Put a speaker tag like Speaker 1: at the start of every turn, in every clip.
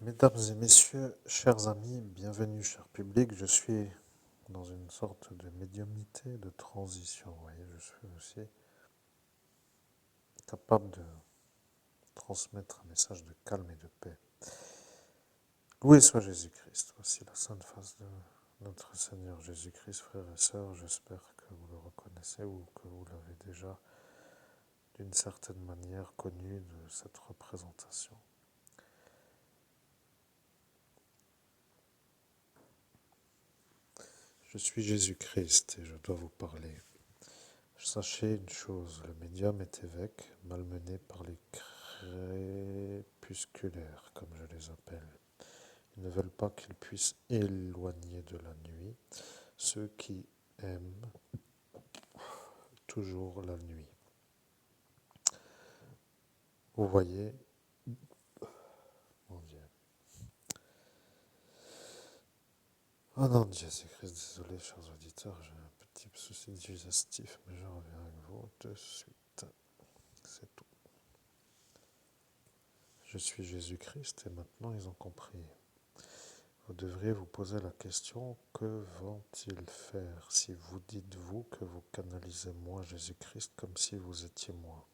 Speaker 1: Mesdames et messieurs, chers amis, bienvenue, cher public. Je suis dans une sorte de médiumnité, de transition. Vous voyez, je suis aussi capable de transmettre un message de calme et de paix. Loué soit Jésus-Christ. Voici la sainte face de notre Seigneur Jésus-Christ, frères et sœurs. J'espère que vous le reconnaissez ou que vous l'avez déjà d'une certaine manière connu de cette représentation. Je suis Jésus-Christ et je dois vous parler. Sachez une chose, le médium est évêque, malmené par les crépusculaires, comme je les appelle. Ils ne veulent pas qu'il puisse éloigner de la nuit ceux qui aiment toujours la nuit. Vous voyez, mon Dieu. Oh non, Jésus-Christ, désolé, chers auditeurs, j'ai un petit souci digestif, mais je reviens avec vous de suite. C'est tout. Je suis Jésus-Christ et maintenant ils ont compris. Vous devriez vous poser la question, que vont-ils faire si vous dites vous que vous canalisez moi, Jésus-Christ, comme si vous étiez moi?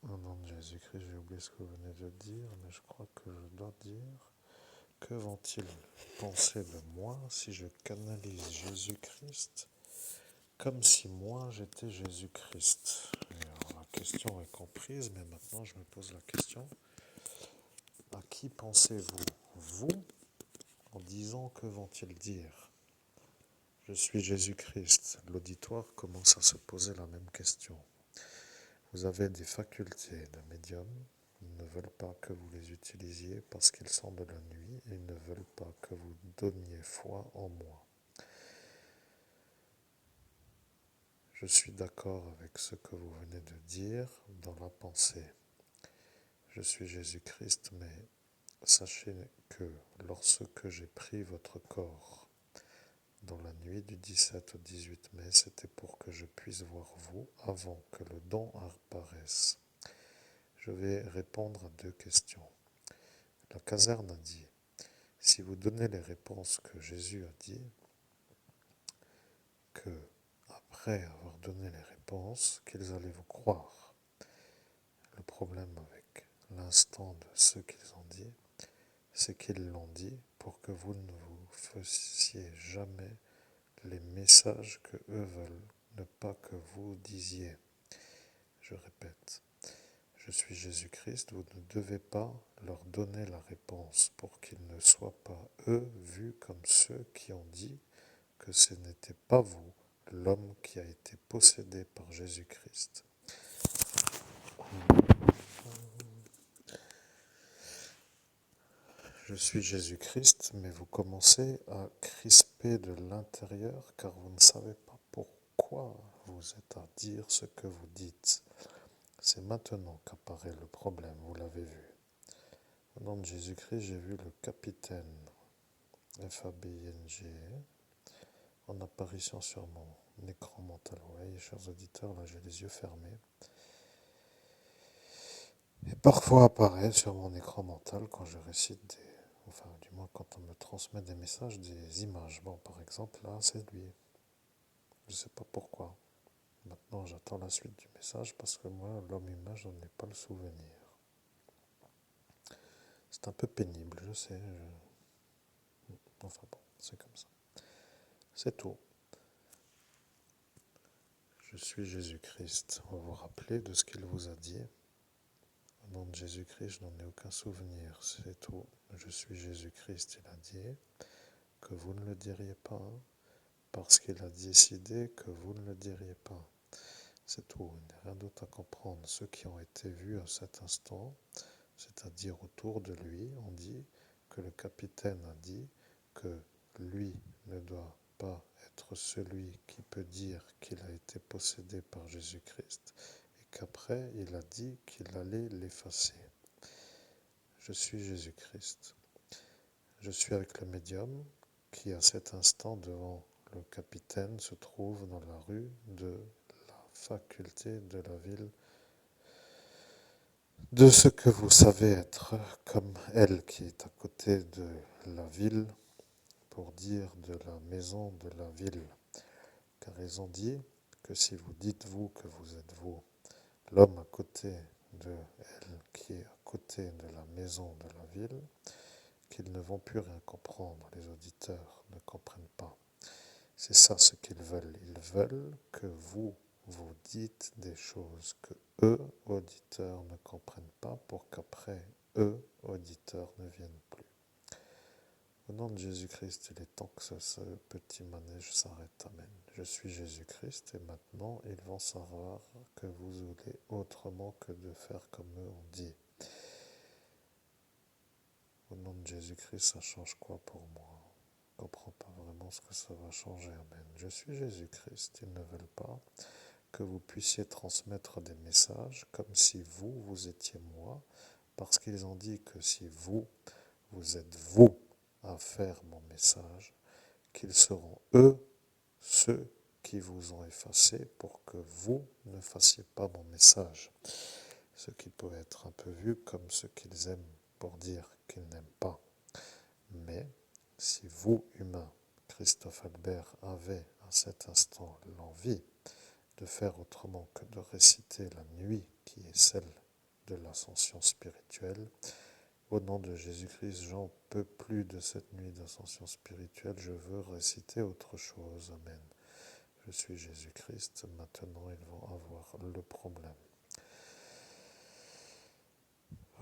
Speaker 1: Au nom de Jésus-Christ, j'ai oublié ce que vous venez de dire, mais je crois que je dois dire, que vont-ils penser de moi si je canalise Jésus-Christ comme si moi j'étais Jésus-Christ? La question est comprise, mais maintenant je me pose la question, à qui pensez-vous? Vous, en disant que vont-ils dire? Je suis Jésus-Christ. L'auditoire commence à se poser la même question. Vous avez des facultés de médium. Ils ne veulent pas que vous les utilisiez parce qu'ils sont de la nuit et ils ne veulent pas que vous donniez foi en moi. Je suis d'accord avec ce que vous venez de dire dans la pensée. Je suis Jésus-Christ, mais sachez que lorsque j'ai pris votre corps, dans la nuit du 17 au 18 mai, c'était pour que je puisse voir vous avant que le don apparaisse. Je vais répondre à deux questions. La caserne a dit, si vous donnez les réponses que Jésus a dit, que après avoir donné les réponses, qu'ils allaient vous croire. Le problème avec l'instant de ce qu'ils ont dit, c'est qu'ils l'ont dit pour que vous ne vous fassiez jamais les messages que eux veulent ne pas que vous disiez. Je répète, je suis Jésus-Christ, vous ne devez pas leur donner la réponse pour qu'ils ne soient pas, eux, vus comme ceux qui ont dit que ce n'était pas vous, l'homme qui a été possédé par Jésus-Christ. Je suis Jésus-Christ, mais vous commencez à crisper de l'intérieur car vous ne savez pas pourquoi vous êtes à dire ce que vous dites. C'est maintenant qu'apparaît le problème, vous l'avez vu. Au nom de Jésus-Christ, j'ai vu le capitaine FABING en apparition sur mon écran mental. Vous voyez, chers auditeurs, là j'ai les yeux fermés. Et parfois apparaît sur mon écran mental quand je récite enfin du moins quand on me transmet des messages, des images. Bon, par exemple, là, c'est lui. Je ne sais pas pourquoi. Maintenant, j'attends la suite du message parce que moi, l'homme-image, je n'en ai pas le souvenir. C'est un peu pénible, je sais. Enfin bon, c'est comme ça. C'est tout. Je suis Jésus-Christ. Vous vous rappelez de ce qu'il vous a dit? Au nom de Jésus-Christ, je n'en ai aucun souvenir. C'est tout. Je suis Jésus-Christ. Il a dit que vous ne le diriez pas parce qu'il a décidé que vous ne le diriez pas. C'est tout. Il n'y a rien d'autre à comprendre. Ceux qui ont été vus à cet instant, c'est-à-dire autour de lui, ont dit que le capitaine a dit que lui ne doit pas être celui qui peut dire qu'il a été possédé par Jésus-Christ et qu'après il a dit qu'il allait l'effacer. Je suis Jésus-Christ. Je suis avec le médium qui à cet instant devant le capitaine se trouve dans la rue de la faculté de la ville de ce que vous savez être, comme elle qui est à côté de la ville, pour dire de la maison de la ville. Car ils ont dit que si vous dites vous que vous êtes vous, l'homme à côté de elle qui est à côté de la maison de la ville, qu'ils ne vont plus rien comprendre, les auditeurs ne comprennent pas. C'est ça ce qu'ils veulent. Ils veulent que vous vous dites des choses que eux, auditeurs, ne comprennent pas pour qu'après, eux, auditeurs, ne viennent plus. Au nom de Jésus-Christ, il est temps que ce petit manège s'arrête. Amen. Je suis Jésus-Christ et maintenant, ils vont savoir que vous voulez autrement que de faire comme eux ont dit. Au nom de Jésus-Christ, ça change quoi pour moi? Je ne comprends pas vraiment ce que ça va changer. Amen. Je suis Jésus-Christ. Ils ne veulent pas que vous puissiez transmettre des messages comme si vous, vous étiez moi, parce qu'ils ont dit que si vous, vous êtes vous à faire mon message, qu'ils seront eux ceux qui vous ont effacé pour que vous ne fassiez pas mon message. Ce qui peut être un peu vu comme ce qu'ils aiment pour dire qu'ils n'aiment pas. Mais si vous, humains, Christophe Albert, avez à cet instant l'envie de faire autrement que de réciter la nuit qui est celle de l'ascension spirituelle, au nom de Jésus-Christ, j'en peux plus de cette nuit d'ascension spirituelle, je veux réciter autre chose. Amen. Je suis Jésus-Christ, maintenant ils vont avoir le problème.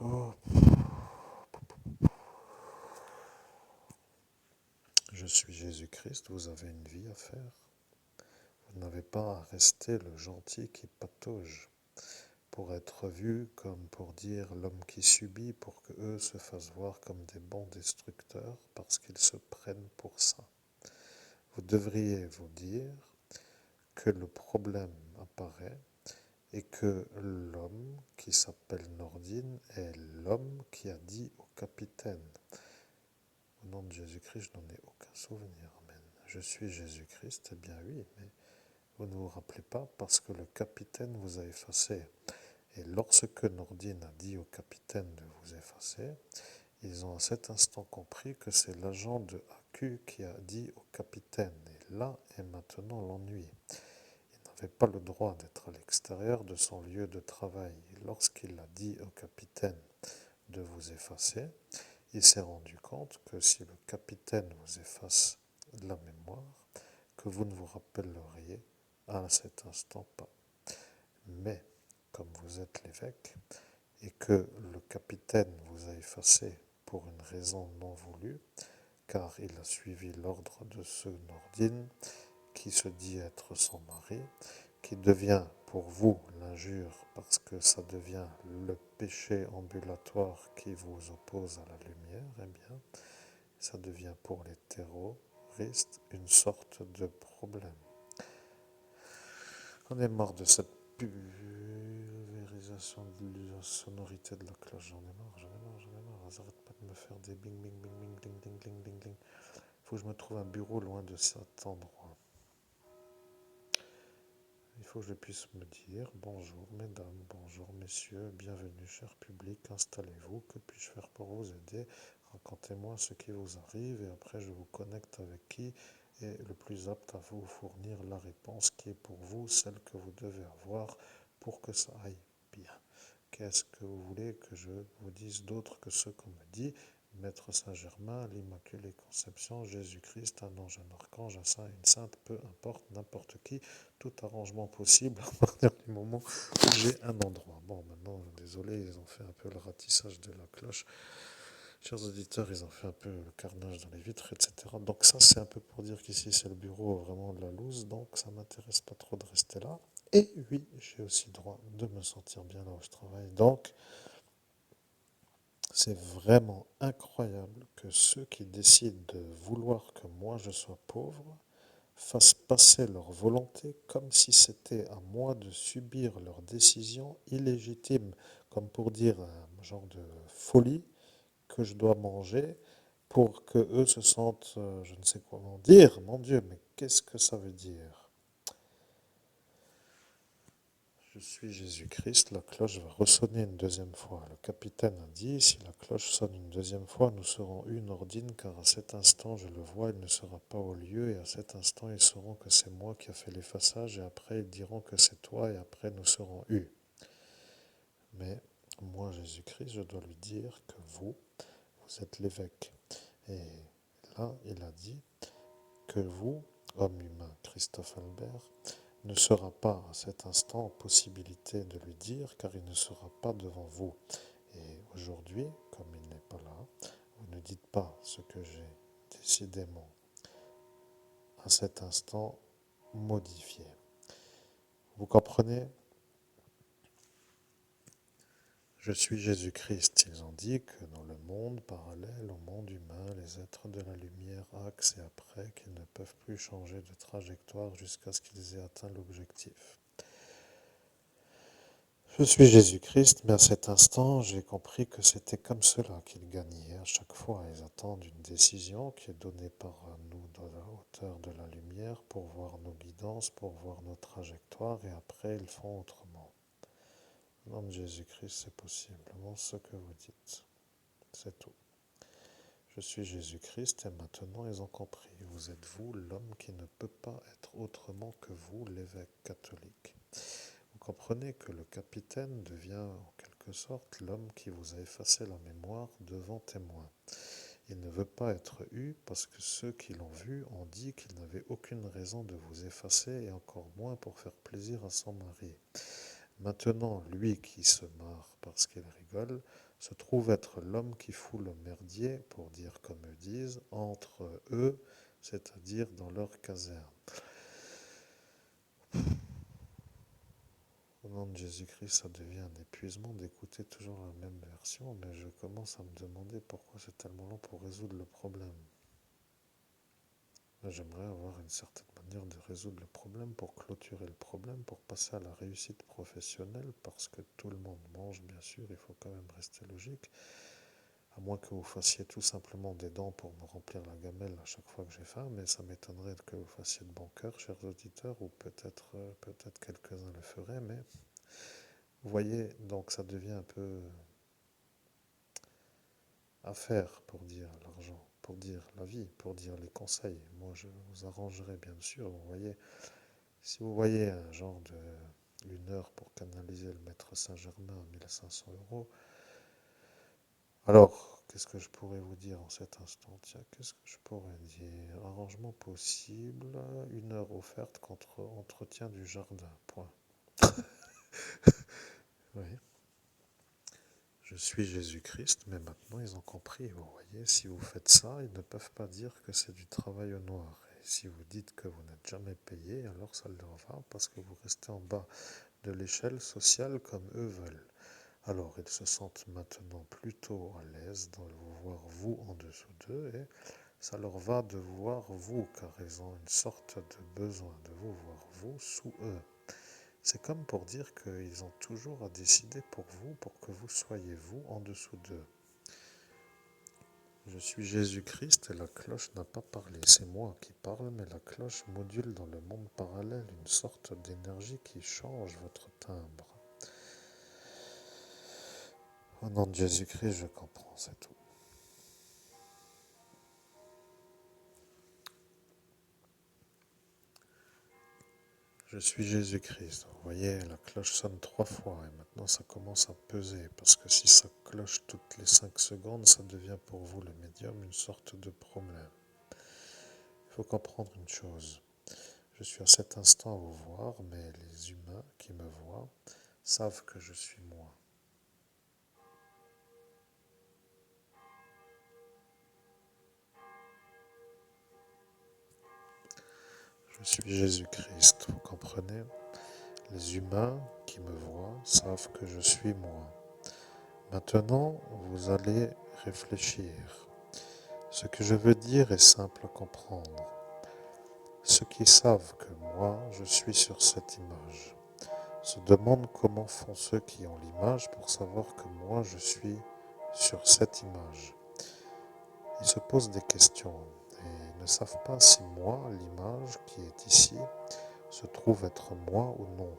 Speaker 1: Oh. Je suis Jésus-Christ, vous avez une vie à faire. Vous n'avez pas à rester le gentil qui patauge pour être vu comme pour dire l'homme qui subit, pour que eux se fassent voir comme des bons destructeurs parce qu'ils se prennent pour ça. Vous devriez vous dire que le problème apparaît et que l'homme qui s'appelle Nordine est l'homme qui a dit au capitaine. Au nom de Jésus-Christ, je n'en ai aucun souvenir. Amen. Je suis Jésus-Christ, eh bien oui, mais vous ne vous rappelez pas parce que le capitaine vous a effacé. Et lorsque Nordine a dit au capitaine de vous effacer, ils ont à cet instant compris que c'est l'agent de AQ qui a dit au capitaine. Et là est maintenant l'ennui. Il n'avait pas le droit d'être à l'extérieur de son lieu de travail. Et lorsqu'il a dit au capitaine de vous effacer, il s'est rendu compte que si le capitaine vous efface la mémoire, que vous ne vous rappelleriez à cet instant pas. Mais, comme vous êtes l'évêque, et que le capitaine vous a effacé pour une raison non voulue, car il a suivi l'ordre de ce Nordine, qui se dit être son mari, qui devient pour vous l'injure parce que ça devient le péché ambulatoire qui vous oppose à la lumière, eh bien, ça devient pour les terroristes une sorte de problème. On est marre de cette pulvérisation de la sonorité de la cloche. J'en ai marre. Ça n'arrête pas de me faire des bing, bing, bing, bing, ding, ding, ding, ding, ding. Il faut que je me trouve un bureau loin de cet endroit. Il faut que je puisse me dire bonjour mesdames, bonjour messieurs, bienvenue cher public, installez-vous, que puis-je faire pour vous aider? Racontez-moi ce qui vous arrive et après je vous connecte avec qui est le plus apte à vous fournir la réponse qui est pour vous, celle que vous devez avoir pour que ça aille bien. Qu'est-ce que vous voulez que je vous dise d'autre que ce qu'on me dit? Maître Saint-Germain, l'Immaculée Conception, Jésus-Christ, un ange, un archange, un saint, une sainte, peu importe, n'importe qui, tout arrangement possible à partir du moment où j'ai un endroit. Bon, maintenant, désolé, ils ont fait un peu le ratissage de la cloche. Chers auditeurs, ils ont fait un peu le carnage dans les vitres, etc. Donc ça, c'est un peu pour dire qu'ici, c'est le bureau vraiment de la loose, donc ça ne m'intéresse pas trop de rester là. Et oui, j'ai aussi droit de me sentir bien là où je travaille. Donc, c'est vraiment incroyable que ceux qui décident de vouloir que moi je sois pauvre fassent passer leur volonté comme si c'était à moi de subir leurs décisions illégitimes, comme pour dire un genre de folie que je dois manger pour que eux se sentent, je ne sais comment dire, mon Dieu, mais qu'est-ce que ça veut dire? Je suis Jésus-Christ, la cloche va ressonner une deuxième fois. Le capitaine a dit, si la cloche sonne une deuxième fois, nous serons une ordine, car à cet instant, je le vois, il ne sera pas au lieu, et à cet instant, ils sauront que c'est moi qui ai fait l'effaçage, et après, ils diront que c'est toi, et après, nous serons eu. Mais moi, Jésus-Christ, je dois lui dire que vous êtes l'évêque. Et là, il a dit que vous, homme humain, Christophe Albert, ne sera pas à cet instant en possibilité de lui dire, car il ne sera pas devant vous. Et aujourd'hui, comme il n'est pas là, vous ne dites pas ce que j'ai décidément à cet instant modifié. Vous comprenez? Je suis Jésus-Christ. Ils ont dit que dans le monde parallèle au monde humain, les êtres de la lumière axent et après qu'ils ne peuvent plus changer de trajectoire jusqu'à ce qu'ils aient atteint l'objectif. Je suis Jésus-Christ, mais à cet instant, j'ai compris que c'était comme cela qu'ils gagnaient. À chaque fois, ils attendent une décision qui est donnée par nous dans la hauteur de la lumière pour voir nos guidances, pour voir nos trajectoires, et après, ils font autrement. Au nom de Jésus-Christ, c'est possiblement ce que vous dites. C'est tout. Je suis Jésus-Christ, et maintenant, ils ont compris. Vous êtes vous, l'homme qui ne peut pas être autrement que vous, l'évêque catholique. Vous comprenez que le capitaine devient en quelque sorte l'homme qui vous a effacé la mémoire devant témoin. Il ne veut pas être eu parce que ceux qui l'ont vu ont dit qu'il n'avait aucune raison de vous effacer et encore moins pour faire plaisir à son mari. Maintenant, lui qui se marre parce qu'il rigole, se trouve être l'homme qui fout le merdier, pour dire comme eux disent, entre eux, c'est-à-dire dans leur caserne. Au nom de Jésus-Christ, ça devient un épuisement d'écouter toujours la même version, mais je commence à me demander pourquoi c'est tellement long pour résoudre le problème. J'aimerais avoir une certaine manière de résoudre le problème pour clôturer le problème, pour passer à la réussite professionnelle, parce que tout le monde mange, bien sûr, il faut quand même rester logique, à moins que vous fassiez tout simplement des dents pour me remplir la gamelle à chaque fois que j'ai faim, mais ça m'étonnerait que vous fassiez de bon cœur, chers auditeurs, ou peut-être quelques-uns le feraient, mais vous voyez, donc ça devient un peu affaire pour dire l'argent, pour dire la vie, pour dire les conseils. Moi, je vous arrangerai bien sûr. Vous voyez, si vous voyez un genre de 1 heure pour canaliser le maître Saint-Germain à 1 500 €, alors qu'est-ce que je pourrais vous dire en cet instant? Tiens, qu'est-ce que je pourrais dire? Arrangement possible, 1 heure offerte contre entretien du jardin. Point. Oui. Je suis Jésus-Christ, mais maintenant ils ont compris. Vous voyez, si vous faites ça, ils ne peuvent pas dire que c'est du travail au noir. Et si vous dites que vous n'êtes jamais payé, alors ça leur va parce que vous restez en bas de l'échelle sociale comme eux veulent. Alors ils se sentent maintenant plutôt à l'aise de vous voir vous en dessous d'eux et ça leur va de vous voir vous car ils ont une sorte de besoin de vous voir vous sous eux. C'est comme pour dire qu'ils ont toujours à décider pour vous, pour que vous soyez vous en dessous d'eux. Je suis Jésus-Christ et la cloche n'a pas parlé. C'est moi qui parle, mais la cloche module dans le monde parallèle une sorte d'énergie qui change votre timbre. Au nom de Jésus-Christ, je comprends, c'est tout. Je suis Jésus-Christ. Vous voyez, la cloche sonne 3 fois et maintenant ça commence à peser parce que si ça cloche toutes les 5 secondes, ça devient pour vous, le médium, une sorte de problème. Il faut comprendre une chose. Je suis à cet instant à vous voir, mais les humains qui me voient savent que je suis moi. Je suis Jésus-Christ, vous comprenez? Les humains qui me voient savent que je suis moi. Maintenant, vous allez réfléchir. Ce que je veux dire est simple à comprendre. Ceux qui savent que moi, je suis sur cette image, se demandent comment font ceux qui ont l'image pour savoir que moi, je suis sur cette image. Ils se posent des questions et ils ne savent pas si moi, l'image qui est ici, se trouve être moi ou non.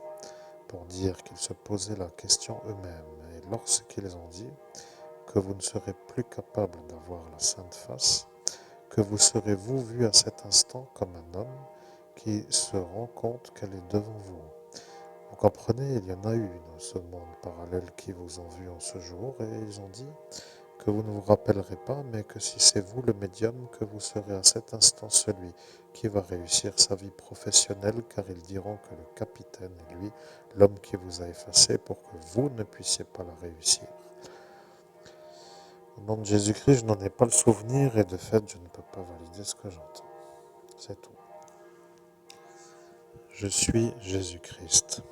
Speaker 1: pour dire qu'ils se posaient la question eux-mêmes. Et lorsqu'ils ont dit que vous ne serez plus capable d'avoir la sainte face, que vous serez-vous vu à cet instant comme un homme qui se rend compte qu'elle est devant vous. Vous comprenez, il y en a eu dans ce monde parallèle qui vous ont vu en ce jour et ils ont dit que vous ne vous rappellerez pas, mais que si c'est vous le médium, que vous serez à cet instant celui qui va réussir sa vie professionnelle, car ils diront que le capitaine est lui, l'homme qui vous a effacé pour que vous ne puissiez pas la réussir. Au nom de Jésus-Christ, je n'en ai pas le souvenir et de fait, je ne peux pas valider ce que j'entends. C'est tout. Je suis Jésus-Christ.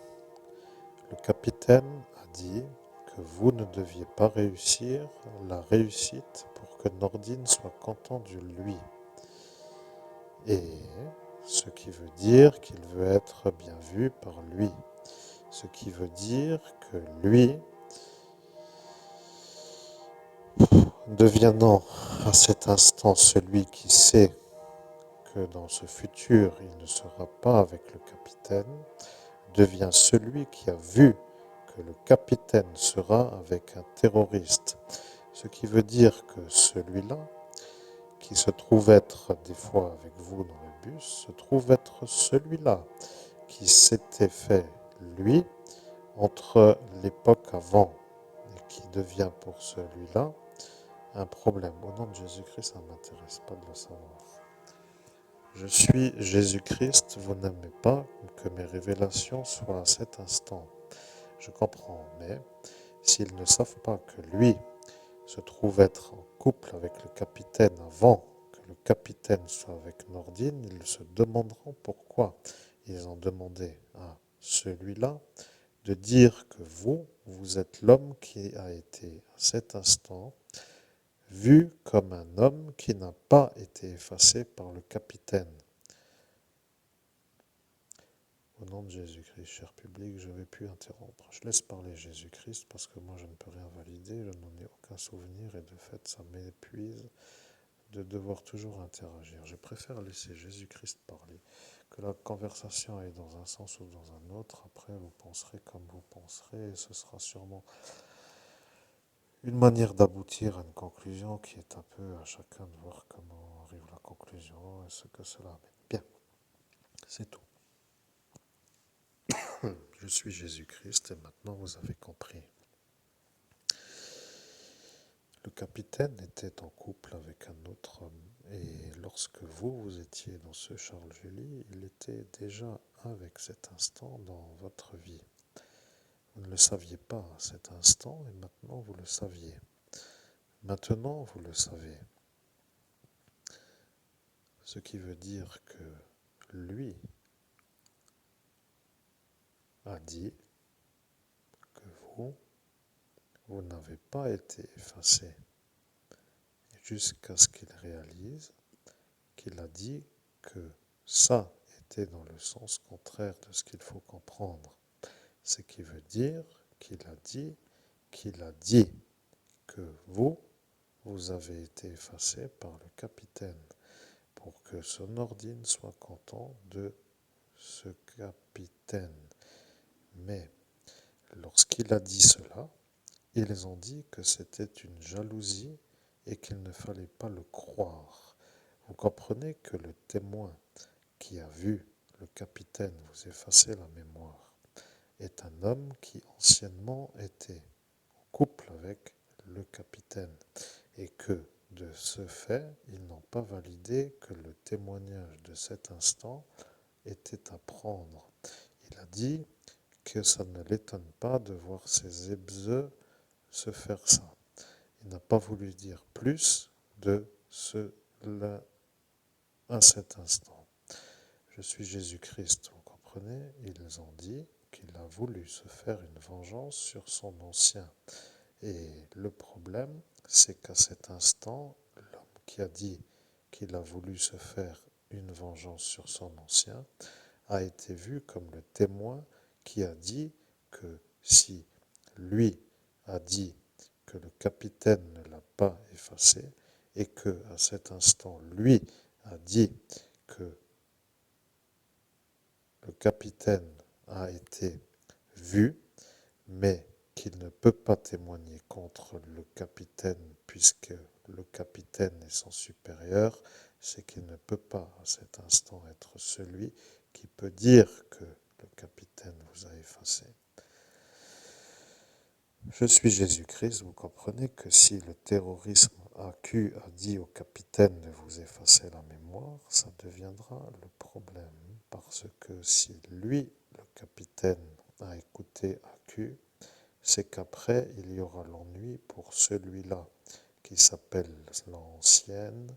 Speaker 1: Le capitaine a dit que vous ne deviez pas réussir la réussite pour que Nordine soit content de lui. Et ce qui veut dire qu'il veut être bien vu par lui. Ce qui veut dire que lui, devenant à cet instant celui qui sait que dans ce futur il ne sera pas avec le capitaine, devient celui qui a vu que le capitaine sera avec un terroriste. Ce qui veut dire que celui-là, qui se trouve être des fois avec vous dans le bus, se trouve être celui-là qui s'était fait, lui, entre l'époque avant et qui devient pour celui-là un problème. Au nom de Jésus-Christ, ça ne m'intéresse pas de le savoir. Je suis Jésus-Christ, vous n'aimez pas que mes révélations soient à cet instant. Je comprends, mais s'ils ne savent pas que lui se trouve être en couple avec le capitaine avant que le capitaine soit avec Nordine, ils se demanderont pourquoi ils ont demandé à celui-là de dire que vous êtes l'homme qui a été à cet instant vu comme un homme qui n'a pas été effacé par le capitaine. Au nom de Jésus-Christ, cher public, je ne vais plus interrompre. Je laisse parler Jésus-Christ parce que moi je ne peux rien valider, je n'en ai aucun souvenir et de fait ça m'épuise de devoir toujours interagir. Je préfère laisser Jésus-Christ parler, que la conversation aille dans un sens ou dans un autre. Après, vous penserez comme vous penserez et ce sera sûrement une manière d'aboutir à une conclusion qui est un peu à chacun de voir comment arrive la conclusion et ce que cela amène. Bien, c'est tout. Je suis Jésus-Christ et maintenant vous avez compris. Le capitaine était en couple avec un autre homme et lorsque vous étiez dans ce Charles Julie, il était déjà avec cet instant dans votre vie. Vous ne le saviez pas à cet instant et maintenant vous le saviez. Maintenant vous le savez. Ce qui veut dire que lui a dit que vous n'avez pas été effacé jusqu'à ce qu'il réalise qu'il a dit que ça était dans le sens contraire de ce qu'il faut comprendre. Ce qui veut dire qu'il a dit que vous avez été effacé par le capitaine pour que son ordine soit content de ce capitaine. Mais lorsqu'il a dit cela, ils ont dit que c'était une jalousie et qu'il ne fallait pas le croire. Vous comprenez que le témoin qui a vu le capitaine vous effacer la mémoire est un homme qui anciennement était en couple avec le capitaine et que de ce fait, ils n'ont pas validé que le témoignage de cet instant était à prendre. Il a dit que ça ne l'étonne pas de voir ses ébzeux se faire ça. Il n'a pas voulu dire plus de cela à cet instant. Je suis Jésus-Christ, vous comprenez? Ils ont dit qu'il a voulu se faire une vengeance sur son ancien. Et le problème, c'est qu'à cet instant, l'homme qui a dit qu'il a voulu se faire une vengeance sur son ancien a été vu comme le témoin qui a dit que si lui a dit que le capitaine ne l'a pas effacé et que à cet instant lui a dit que le capitaine a été vu, mais qu'il ne peut pas témoigner contre le capitaine, puisque le capitaine est son supérieur, c'est qu'il ne peut pas à cet instant être celui qui peut dire que le capitaine vous a effacé. Je suis Jésus-Christ, vous comprenez que si le terrorisme AQ a dit au capitaine de vous effacer la mémoire, ça deviendra le problème. Parce que si lui, le capitaine, a écouté AQ, c'est qu'après, il y aura l'ennui pour celui-là, qui s'appelle l'ancienne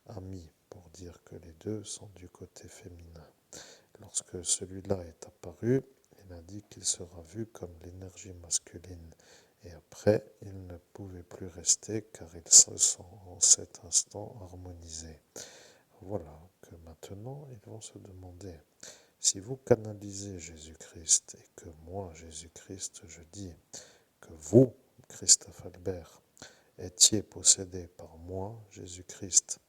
Speaker 1: amie, pour dire que les deux sont du côté féminin. Lorsque celui-là est apparu, il a dit qu'il sera vu comme l'énergie masculine. Et après, il ne pouvait plus rester car ils se sont en cet instant harmonisés. Voilà que maintenant, ils vont se demander, si vous canalisez Jésus-Christ et que moi, Jésus-Christ, je dis que vous, Christophe Albert, étiez possédé par moi, Jésus-Christ,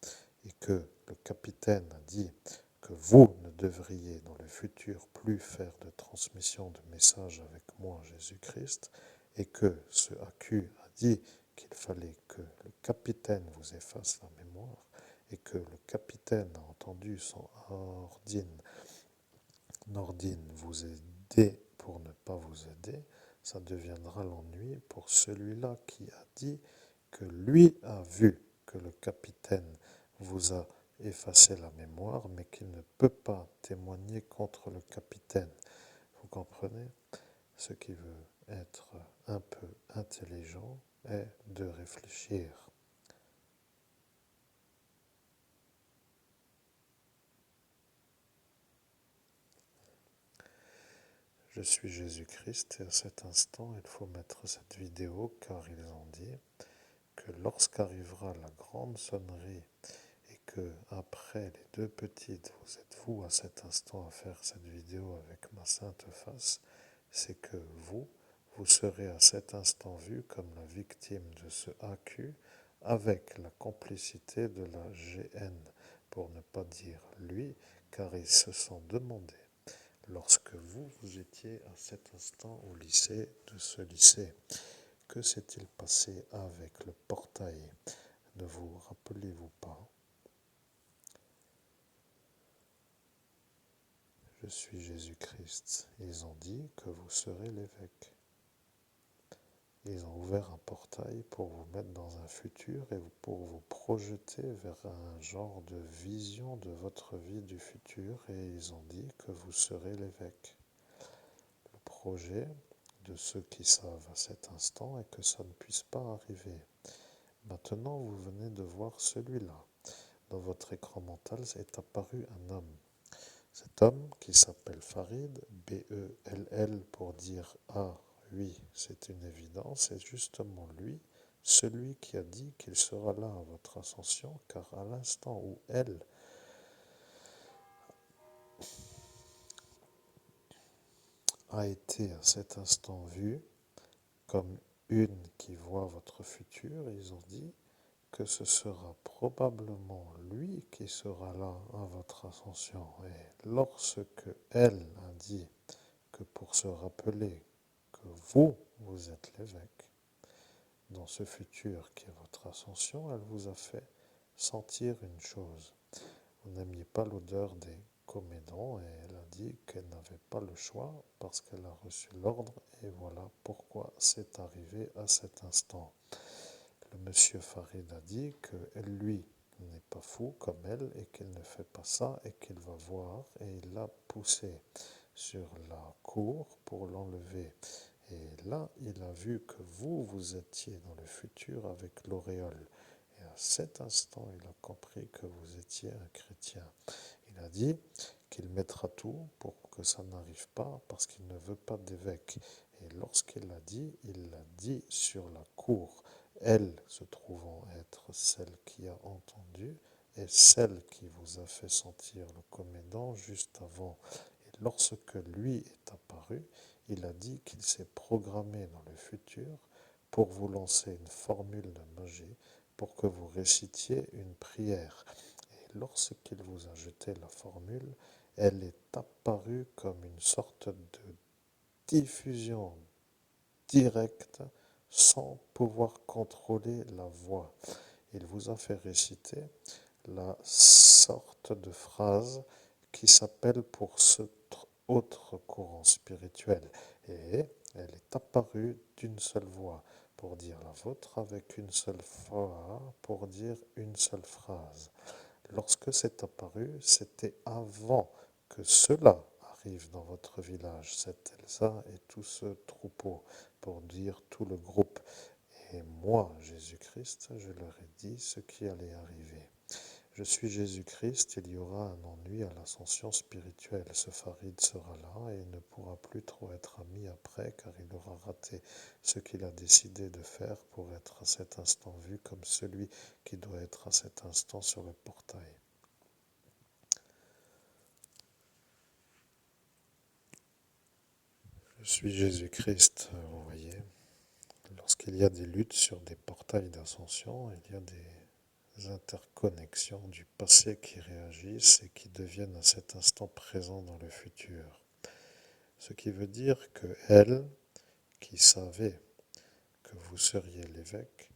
Speaker 1: et que le capitaine a dit que vous ne devriez dans le futur plus faire de transmission de messages avec moi, Jésus-Christ, et que ce AQ a dit qu'il fallait que le capitaine vous efface la mémoire, et que le capitaine a entendu son Nordine vous aider pour ne pas vous aider, ça deviendra l'ennui pour celui-là qui a dit que lui a vu que le capitaine vous a effacé la mémoire, mais qu'il ne peut pas témoigner contre le capitaine. Vous comprenez? Ce qui veut être un peu intelligent est de réfléchir. Je suis Jésus-Christ et à cet instant, il faut mettre cette vidéo car ils ont dit que lorsqu'arrivera la grande sonnerie et que après les deux petites, vous êtes vous à cet instant à faire cette vidéo avec ma sainte face, c'est que vous serez à cet instant vu comme la victime de ce AQ avec la complicité de la GN, pour ne pas dire lui, car ils se sont demandé, lorsque vous étiez à cet instant au lycée, de ce lycée, que s'est-il passé avec le portail? Ne vous rappelez-vous pas? Je suis Jésus-Christ. Ils ont dit que vous serez l'évêque. Ils ont ouvert un portail pour vous mettre dans un futur et pour vous projeter vers un genre de vision de votre vie du futur et ils ont dit que vous serez l'évêque. Le projet de ceux qui savent à cet instant est que ça ne puisse pas arriver. Maintenant, vous venez de voir celui-là. Dans votre écran mental est apparu un homme. Cet homme, qui s'appelle Farid, B-E-L-L pour dire ah oui, c'est une évidence, c'est justement lui, celui qui a dit qu'il sera là à votre ascension, car à l'instant où elle a été à cet instant vue comme une qui voit votre futur, ils ont dit que ce sera probablement lui qui sera là à votre ascension. Et lorsque elle a dit que pour se rappeler que vous êtes l'évêque, dans ce futur qui est votre ascension, elle vous a fait sentir une chose. Vous n'aimiez pas l'odeur des comédons et elle a dit qu'elle n'avait pas le choix parce qu'elle a reçu l'ordre et voilà pourquoi c'est arrivé à cet instant. Le monsieur Farid a dit que lui n'est pas fou comme elle et qu'il ne fait pas ça et qu'il va voir et il l'a poussé sur la cour pour l'enlever. Et là, il a vu que vous étiez dans le futur avec l'auréole. Et à cet instant, il a compris que vous étiez un chrétien. Il a dit qu'il mettra tout pour que ça n'arrive pas parce qu'il ne veut pas d'évêque. Et lorsqu'il il l'a dit sur la cour. Elle se trouvant être celle qui a entendu et celle qui vous a fait sentir le comédant juste avant. Et lorsque lui est apparu, il a dit qu'il s'est programmé dans le futur pour vous lancer une formule de magie pour que vous récitiez une prière. Et lorsqu'il vous a jeté la formule, elle est apparue comme une sorte de diffusion directe sans pouvoir contrôler la voix. Il vous a fait réciter la sorte de phrase qui s'appelle pour ce autre courant spirituel. Et elle est apparue d'une seule voix pour dire la vôtre, avec une seule voix pour dire une seule phrase. Lorsque c'est apparu, c'était avant que cela arrive dans votre village, cette Elsa et tout ce troupeau, pour dire tout le groupe. Et moi, Jésus-Christ, je leur ai dit ce qui allait arriver. Je suis Jésus-Christ, il y aura un ennui à l'ascension spirituelle. Ce Farid sera là et ne pourra plus trop être ami après, car il aura raté ce qu'il a décidé de faire pour être à cet instant vu comme celui qui doit être à cet instant sur le portail. Je suis Jésus-Christ, vous voyez. Lorsqu'il y a des luttes sur des portails d'ascension, il y a des interconnexions du passé qui réagissent et qui deviennent à cet instant présent dans le futur. Ce qui veut dire que elle, qui savait que vous seriez l'évêque,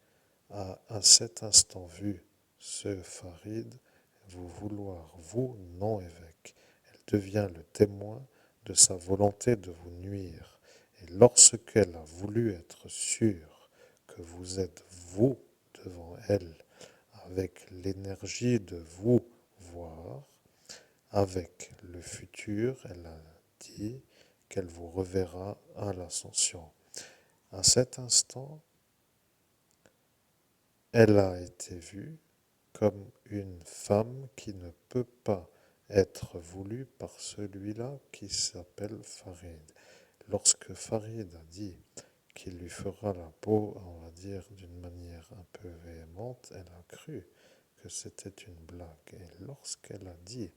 Speaker 1: a à cet instant vu ce Farid vous vouloir, vous, non évêque. Elle devient le témoin de sa volonté de vous nuire. Et lorsqu'elle a voulu être sûre que vous êtes vous devant elle, avec l'énergie de vous voir, avec le futur, elle a dit qu'elle vous reverra à l'ascension. À cet instant, elle a été vue comme une femme qui ne peut pas être voulue par celui-là qui s'appelle Farid. Lorsque Farid a dit qu'il lui fera la peau, on va dire d'une manière un peu véhémente, elle a cru que c'était une blague. Et lorsqu'elle a dit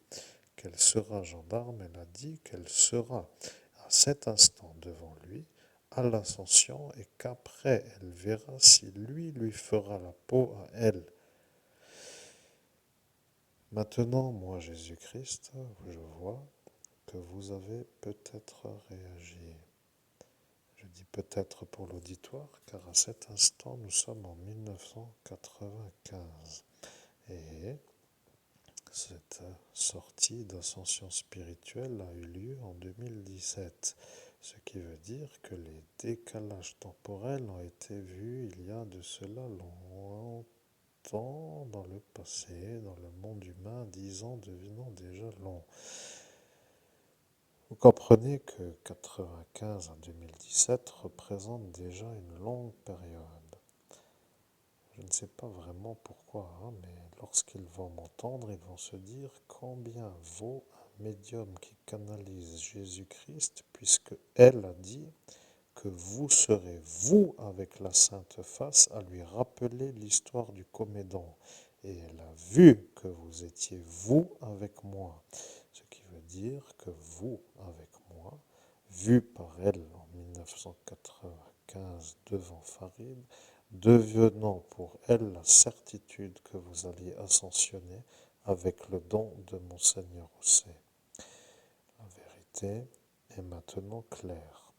Speaker 1: qu'elle sera gendarme, elle a dit qu'elle sera à cet instant devant lui à l'ascension et qu'après elle verra si lui fera la peau à elle. Maintenant, moi Jésus-Christ, je vois que vous avez peut-être réagi. Je dis peut-être pour l'auditoire, car à cet instant, nous sommes en 1995. Et cette sortie d'ascension spirituelle a eu lieu en 2017. Ce qui veut dire que les décalages temporels ont été vus il y a de cela longtemps dans le passé, dans le monde humain, 10 ans devenant déjà longs. Vous comprenez que 95 à 2017 représente déjà une longue période. Je ne sais pas vraiment pourquoi, mais lorsqu'ils vont m'entendre, ils vont se dire combien vaut un médium qui canalise Jésus-Christ, puisque elle a dit que vous serez, vous, avec la Sainte Face, à lui rappeler l'histoire du Comédon. Et elle a vu que vous étiez, vous, avec moi. Ce qui veut dire que vous, avec moi, vu par elle en 1995 devant Farid, devenant pour elle la certitude que vous alliez ascensionner avec le don de Monseigneur Rousset. La vérité est maintenant claire.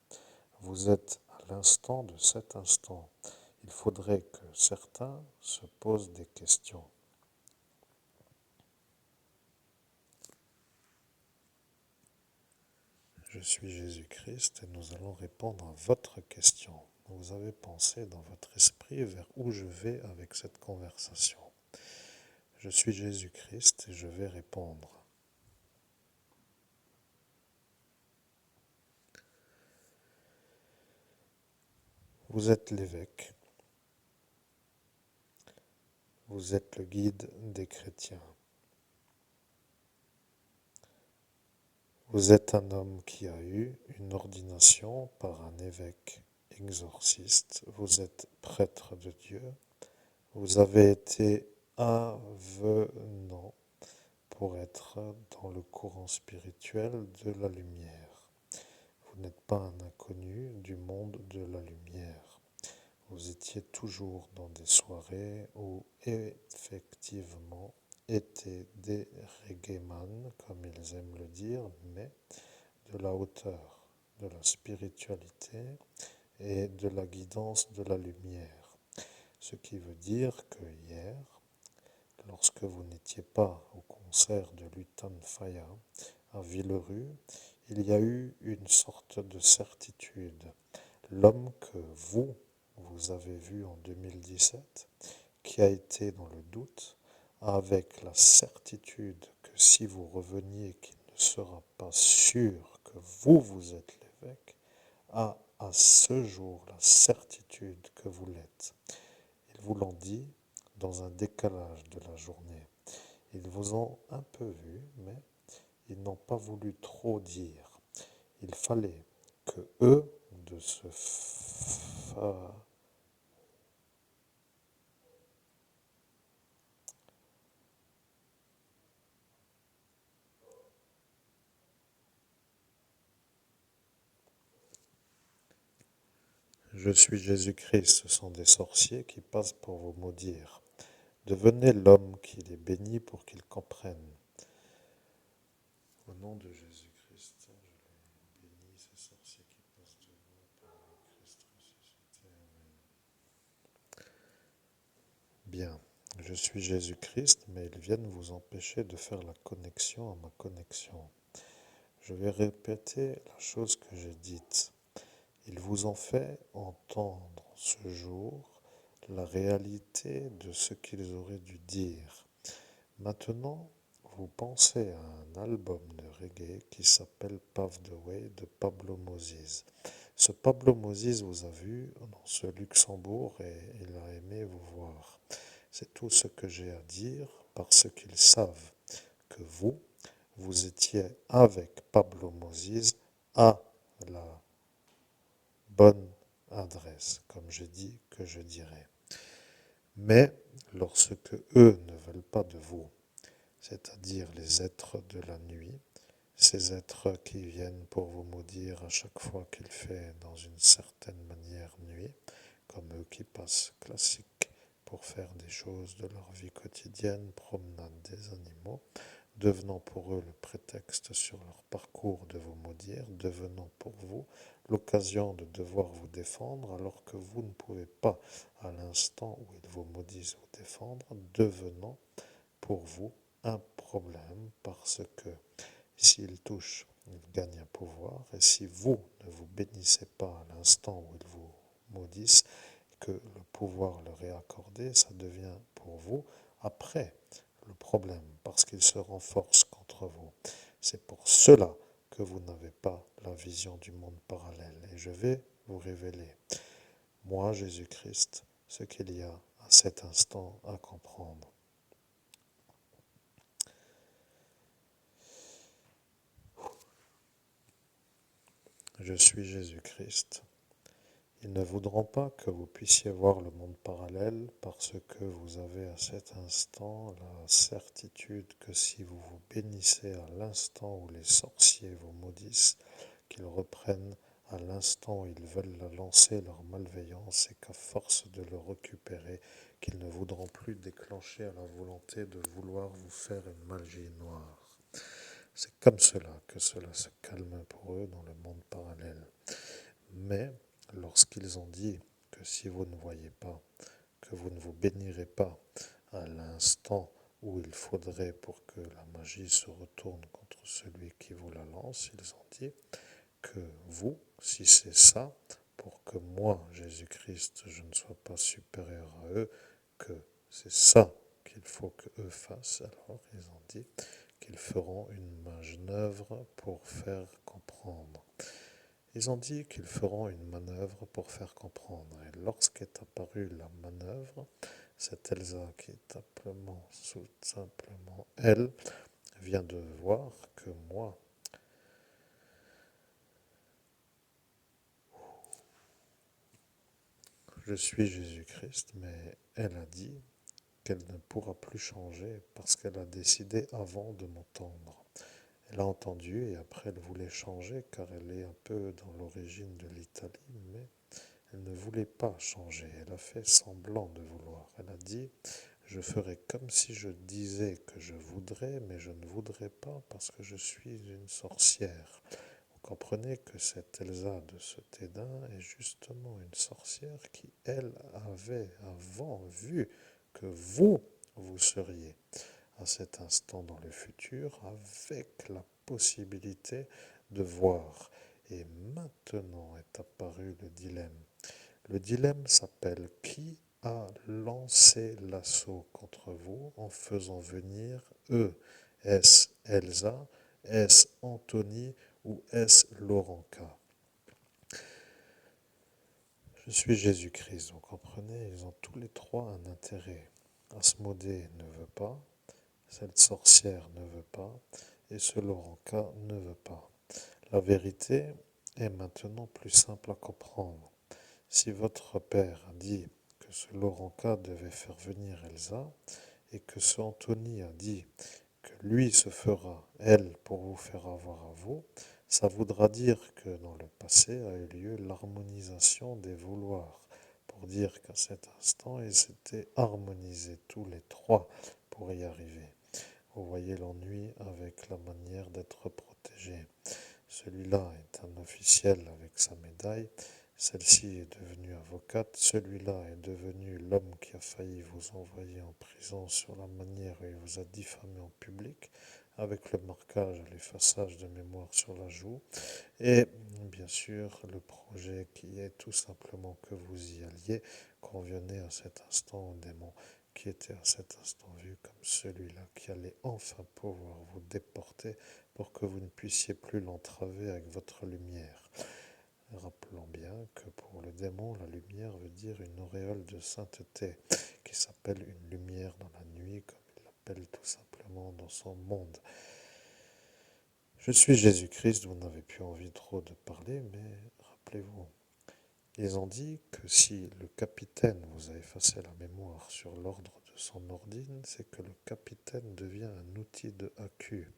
Speaker 1: Vous êtes à l'instant de cet instant. Il faudrait que certains se posent des questions. Je suis Jésus-Christ et nous allons répondre à votre question. Vous avez pensé dans votre esprit vers où je vais avec cette conversation. Je suis Jésus-Christ et je vais répondre. Vous êtes l'évêque. Vous êtes le guide des chrétiens. Vous êtes un homme qui a eu une ordination par un évêque exorciste. Vous êtes prêtre de Dieu. Vous avez été avenant pour être dans le courant spirituel de la lumière. Vous n'êtes pas un inconnu du monde de la lumière. Vous étiez toujours dans des soirées où effectivement étaient des reggaeman, comme ils aiment le dire, mais de la hauteur, de la spiritualité et de la guidance de la lumière. Ce qui veut dire que hier, lorsque vous n'étiez pas au concert de Lutan Fyah à Villerue, il y a eu une sorte de certitude. L'homme que vous avez vu en 2017, qui a été dans le doute, avec la certitude que si vous reveniez, qu'il ne sera pas sûr que vous êtes l'évêque, a à ce jour la certitude que vous l'êtes. Ils vous l'ont dit dans un décalage de la journée. Ils vous ont un peu vu, mais ils n'ont pas voulu trop dire. Il fallait que eux, de ce Je suis Jésus-Christ, ce sont des sorciers qui passent pour vous maudire. Devenez l'homme qu'il est béni pour qu'il comprenne. Au nom de Jésus-Christ, je les bénis, ces sorciers qui passent devant par le Christ ressuscité. Amen. Bien, je suis Jésus-Christ, mais ils viennent vous empêcher de faire la connexion à ma connexion. Je vais répéter la chose que j'ai dite. Ils vous ont fait entendre ce jour la réalité de ce qu'ils auraient dû dire. Maintenant, vous pensez à un album de reggae qui s'appelle Pave the Way de Pablo Moses. Ce Pablo Moses vous a vu dans ce Luxembourg et il a aimé vous voir. C'est tout ce que j'ai à dire parce qu'ils savent que vous étiez avec Pablo Moses à la bonne adresse, comme je dis que je dirais. Mais lorsque eux ne veulent pas de vous, c'est-à-dire les êtres de la nuit, ces êtres qui viennent pour vous maudire à chaque fois qu'il fait dans une certaine manière nuit, comme eux qui passent classique pour faire des choses de leur vie quotidienne, promenade des animaux, devenant pour eux le prétexte sur leur parcours de vous maudire, devenant pour vous l'occasion de devoir vous défendre alors que vous ne pouvez pas, à l'instant où ils vous maudissent, vous défendre, devenant pour vous un problème parce que s'ils touchent, ils gagnent un pouvoir et si vous ne vous bénissez pas à l'instant où ils vous maudissent, que le pouvoir leur est accordé, ça devient pour vous après le problème parce qu'ils se renforcent contre vous. C'est pour cela que vous n'avez pas la vision du monde parallèle et je vais vous révéler, moi Jésus-Christ, ce qu'il y a à cet instant à comprendre. Je suis Jésus-Christ. Ils ne voudront pas que vous puissiez voir le monde parallèle parce que vous avez à cet instant la certitude que si vous vous bénissez à l'instant où les sorciers vous maudissent, qu'ils reprennent à l'instant où ils veulent lancer leur malveillance et qu'à force de le récupérer, qu'ils ne voudront plus déclencher à la volonté de vouloir vous faire une magie noire. C'est comme cela que cela se calme pour eux dans le monde parallèle. Mais lorsqu'ils ont dit que si vous ne voyez pas, que vous ne vous bénirez pas à l'instant où il faudrait pour que la magie se retourne contre celui qui vous la lance, ils ont dit que vous, si c'est ça, pour que moi, Jésus-Christ, je ne sois pas supérieur à eux, que c'est ça qu'il faut qu'eux fassent, alors ils ont dit qu'ils feront une manœuvre pour faire comprendre. Ils ont dit qu'ils feront une manœuvre pour faire comprendre. Et lorsqu'est apparue la manœuvre, c'est Elsa qui, simplement, elle, vient de voir que moi, je suis Jésus-Christ, mais elle a dit qu'elle ne pourra plus changer parce qu'elle a décidé avant de m'entendre. Elle a entendu et après elle voulait changer car elle est un peu dans l'origine de l'Italie, mais elle ne voulait pas changer. Elle a fait semblant de vouloir. Elle a dit, je ferai comme si je disais que je voudrais, mais je ne voudrais pas parce que je suis une sorcière. comprenez que cette Elsa de ce Thédin est justement une sorcière qui, elle, avait avant vu que vous seriez à cet instant dans le futur avec la possibilité de voir. Et maintenant est apparu le dilemme. Le dilemme s'appelle qui a lancé l'assaut contre vous en faisant venir eux. Est-ce Elsa, est-ce Anthony ou est-ce Laurenca? Je suis Jésus-Christ, vous comprenez, ils ont tous les trois un intérêt. Asmodée ne veut pas, cette sorcière ne veut pas, et ce Laurenca ne veut pas. La vérité est maintenant plus simple à comprendre. Si votre père a dit que ce Laurenca devait faire venir Elsa, et que ce Anthony a dit que lui se fera, elle, pour vous faire avoir à vous, ça voudra dire que dans le passé a eu lieu l'harmonisation des vouloirs, pour dire qu'à cet instant, ils s'étaient harmonisés tous les trois pour y arriver. Vous voyez l'ennui avec la manière d'être protégé. Celui-là est un officiel avec sa médaille, celle-ci est devenue avocate, celui-là est devenu l'homme qui a failli vous envoyer en prison sur la manière où il vous a diffamé en public, avec le marquage et l'effaçage de mémoire sur la joue, et bien sûr le projet qui est tout simplement que vous y alliez, convenait à cet instant au démon, qui était à cet instant vu comme celui-là qui allait enfin pouvoir vous déporter pour que vous ne puissiez plus l'entraver avec votre lumière. Rappelons bien que pour le démon, la lumière veut dire une auréole de sainteté, qui s'appelle une lumière dans la nuit, comme il l'appelle tout simplement dans son monde. Je suis Jésus-Christ, vous n'avez plus envie trop de parler, mais rappelez-vous, ils ont dit que si le capitaine vous a effacé la mémoire sur l'ordre de son ordine, c'est que le capitaine devient un outil de AQ.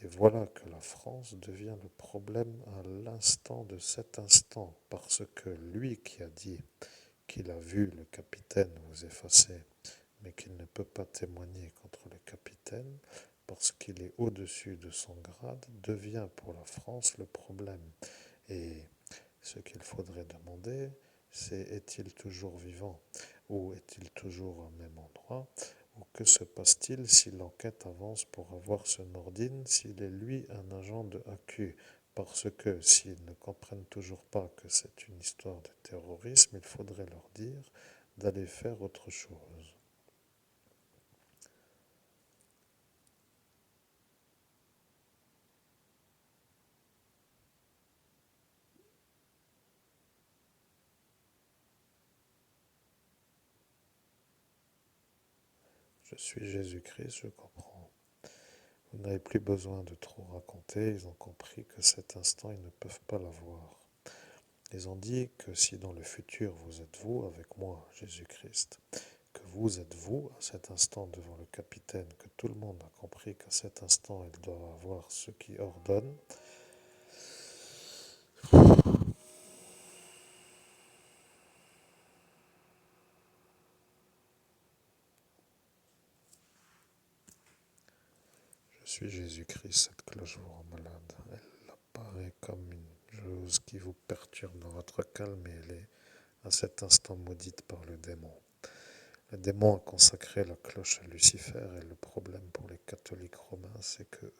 Speaker 1: Et voilà que la France devient le problème à l'instant de cet instant, parce que lui qui a dit qu'il a vu le capitaine vous effacer, mais qu'il ne peut pas témoigner contre le capitaine, parce qu'il est au-dessus de son grade, devient pour la France le problème. Et ce qu'il faudrait demander, c'est est-il toujours vivant ou est-il toujours au même endroit? Ou que se passe-t-il si l'enquête avance pour avoir ce Nordine, s'il est lui un agent de AQ? Parce que s'ils ne comprennent toujours pas que c'est une histoire de terrorisme, il faudrait leur dire d'aller faire autre chose. Je suis Jésus-Christ, je comprends. Vous n'avez plus besoin de trop raconter, ils ont compris que cet instant, ils ne peuvent pas l'avoir. Ils ont dit que si dans le futur vous êtes vous avec moi, Jésus-Christ, que vous êtes vous à cet instant devant le capitaine, que tout le monde a compris qu'à cet instant il doit avoir ce qui ordonne, je suis Jésus-Christ, cette cloche vous rend malade. Elle apparaît comme une chose qui vous perturbe dans votre calme et elle est à cet instant maudite par le démon. Le démon a consacré la cloche à Lucifer et le problème pour les catholiques romains, c'est que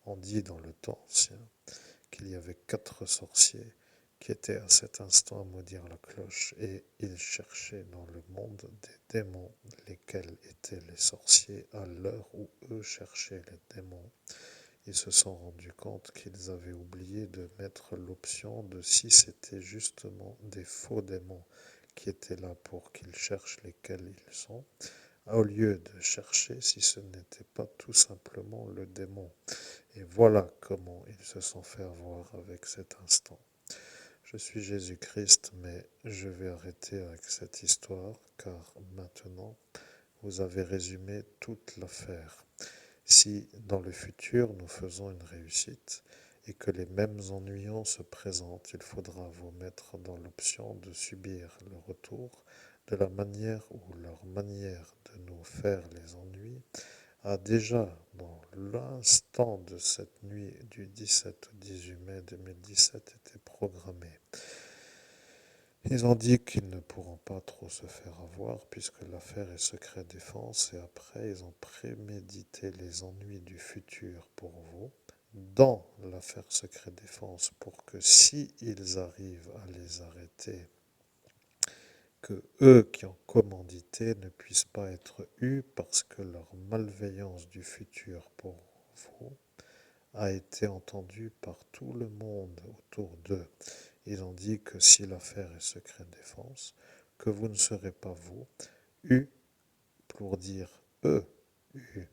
Speaker 1: on dit dans le temps ancien qu'il y avait 4 sorciers qui étaient à cet instant à maudire la cloche et ils cherchaient dans le monde des démons lesquels étaient les sorciers à l'heure où eux cherchaient les démons. Ils se sont rendus compte qu'ils avaient oublié de mettre l'option de si c'était justement des faux démons qui étaient là pour qu'ils cherchent lesquels ils sont, au lieu de chercher si ce n'était pas tout simplement le démon. Et voilà comment ils se sont fait avoir avec cet instant. Je suis Jésus-Christ, mais je vais arrêter avec cette histoire, car maintenant, vous avez résumé toute l'affaire. Si dans le futur nous faisons une réussite et que les mêmes ennuyants se présentent, il faudra vous mettre dans l'option de subir le retour de la manière ou leur manière de nous faire les ennuis a déjà, dans l'instant de cette nuit du 17 au 18 mai 2017, été programmé. Ils ont dit qu'ils ne pourront pas trop se faire avoir puisque l'affaire est secret défense et après ils ont prémédité les ennuis du futur pour vous dans l'affaire secret défense pour que si ils arrivent à les arrêter, que eux qui ont commandité ne puissent pas être eus parce que leur malveillance du futur pour vous a été entendue par tout le monde autour d'eux. Ils ont dit que si l'affaire est secret défense, que vous ne serez pas vous, eu pour dire eux, eu.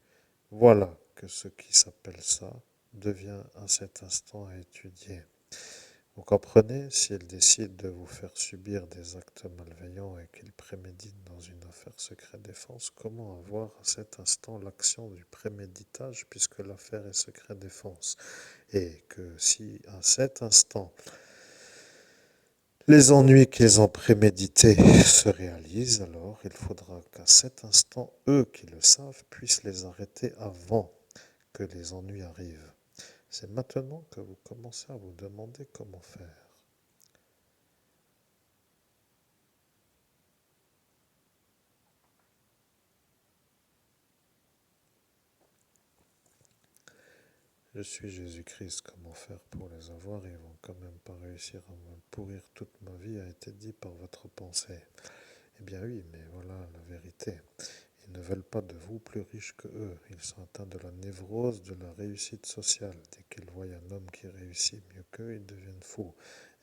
Speaker 1: Voilà que ce qui s'appelle ça devient à cet instant à étudier. Vous comprenez, s'ils décident de vous faire subir des actes malveillants et qu'ils préméditent dans une affaire secret défense, comment avoir à cet instant l'action du préméditage puisque l'affaire est secret défense? Et que si à cet instant les ennuis qu'ils ont prémédités se réalisent, alors il faudra qu'à cet instant, eux qui le savent puissent les arrêter avant que les ennuis arrivent. C'est maintenant que vous commencez à vous demander comment faire. Je suis Jésus-Christ, comment faire pour les avoir? Ils vont quand même pas réussir à me pourrir toute ma vie, a été dit par votre pensée. Eh bien oui, mais voilà la vérité. Ils ne veulent pas de vous plus riches que eux. Ils sont atteints de la névrose de la réussite sociale. Dès qu'ils voient un homme qui réussit mieux qu'eux, ils deviennent fous.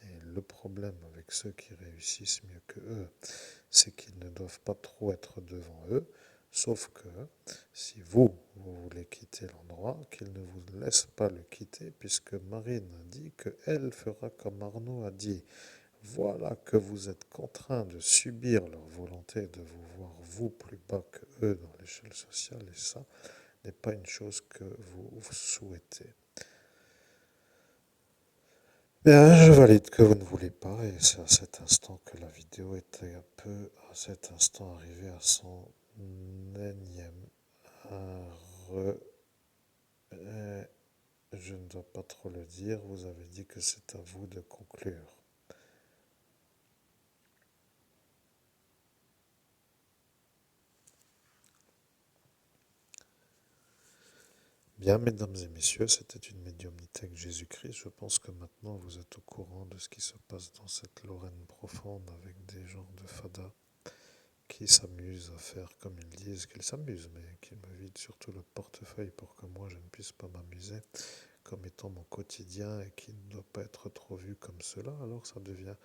Speaker 1: Et le problème avec ceux qui réussissent mieux que eux, c'est qu'ils ne doivent pas trop être devant eux, sauf que si vous voulez quitter l'endroit, qu'ils ne vous laissent pas le quitter, puisque Marine a dit qu'elle fera comme Arnaud a dit. Voilà que vous êtes contraint de subir leur volonté de vous voir vous plus bas que eux dans l'échelle sociale, et ça n'est pas une chose que vous souhaitez. Bien, je valide que vous ne voulez pas, et c'est à cet instant que la vidéo était un peu à cet instant arrivée à son énième je ne dois pas trop le dire, vous avez dit que c'est à vous de conclure. Bien, mesdames et messieurs, c'était une médiumnité avec Jésus-Christ. Je pense que maintenant vous êtes au courant de ce qui se passe dans cette Lorraine profonde avec des gens de Fada qui s'amusent à faire comme ils disent qu'ils s'amusent, mais qui me vident surtout le portefeuille pour que moi je ne puisse pas m'amuser comme étant mon quotidien et qui ne doit pas être trop vu comme cela. Alors ça devient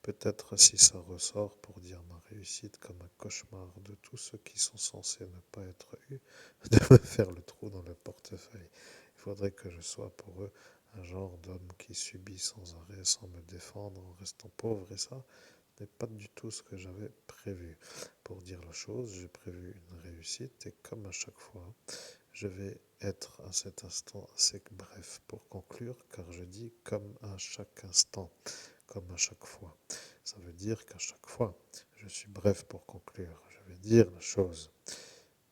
Speaker 1: peut-être, si ça ressort pour dire ma réussite, comme un cauchemar de tous ceux qui sont censés ne pas être eus, de me faire le trou dans le portefeuille. Il faudrait que je sois pour eux un genre d'homme qui subit sans arrêt, sans me défendre, en restant pauvre, et ça n'est pas du tout ce que j'avais prévu. Pour dire la chose, j'ai prévu une réussite, et comme à chaque fois, je vais être à cet instant assez bref pour conclure, car je dis comme à chaque instant, comme à chaque fois. Ça veut dire qu'à chaque fois, je suis bref pour conclure. Je vais dire la chose.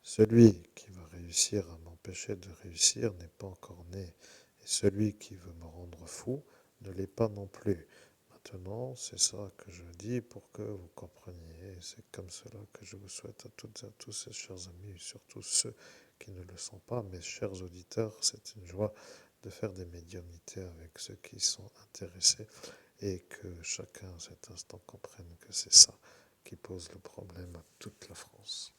Speaker 1: Celui qui va réussir à m'empêcher de réussir n'est pas encore né. Et celui qui veut me rendre fou ne l'est pas non plus. Maintenant, c'est ça que je dis pour que vous compreniez. C'est comme cela que je vous souhaite à toutes et à tous, chers amis, surtout ceux qui ne le sont pas, mes chers auditeurs. C'est une joie de faire des médiumnités avec ceux qui sont intéressés et que chacun à cet instant comprenne que c'est ça qui pose le problème à toute la France.